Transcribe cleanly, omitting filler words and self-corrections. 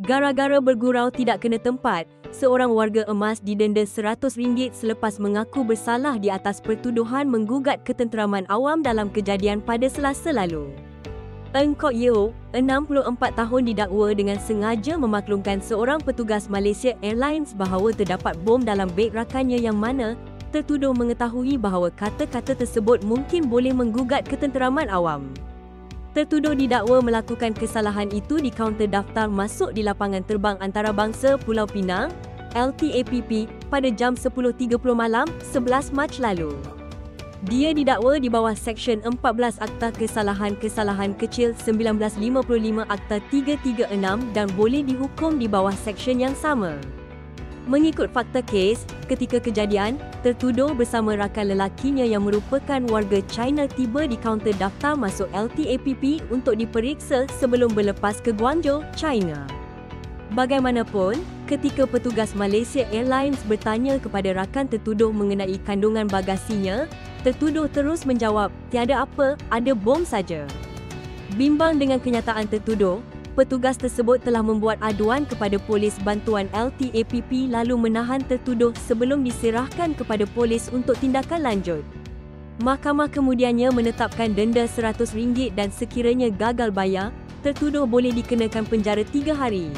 Gara-gara bergurau tidak kena tempat, seorang warga emas didenda RM100 selepas mengaku bersalah di atas pertuduhan menggugat ketenteraman awam dalam kejadian pada Selasa lalu. Eng Kok Yeoh, 64 tahun didakwa dengan sengaja memaklumkan seorang petugas Malaysia Airlines bahawa terdapat bom dalam beg rakannya yang mana tertuduh mengetahui bahawa kata-kata tersebut mungkin boleh menggugat ketenteraman awam. Tertuduh didakwa melakukan kesalahan itu di kaunter daftar masuk di lapangan terbang antarabangsa Pulau Pinang, LTAPP, pada jam 10.30 malam, 11 Mac lalu. Dia didakwa di bawah Seksyen 14 Akta Kesalahan-Kesalahan Kecil 1955 Akta 336 dan boleh dihukum di bawah seksyen yang sama. Mengikut fakta kes, ketika kejadian, tertuduh bersama rakan lelakinya yang merupakan warga China tiba di kaunter daftar masuk LTAPP untuk diperiksa sebelum berlepas ke Guangzhou, China. Bagaimanapun, ketika petugas Malaysia Airlines bertanya kepada rakan tertuduh mengenai kandungan bagasinya, tertuduh terus menjawab, "Tiada apa, ada bom saja." Bimbang dengan kenyataan tertuduh, petugas tersebut telah membuat aduan kepada polis bantuan LTAPP lalu menahan tertuduh sebelum diserahkan kepada polis untuk tindakan lanjut. Mahkamah kemudiannya menetapkan denda RM100 dan sekiranya gagal bayar, tertuduh boleh dikenakan penjara 3 hari.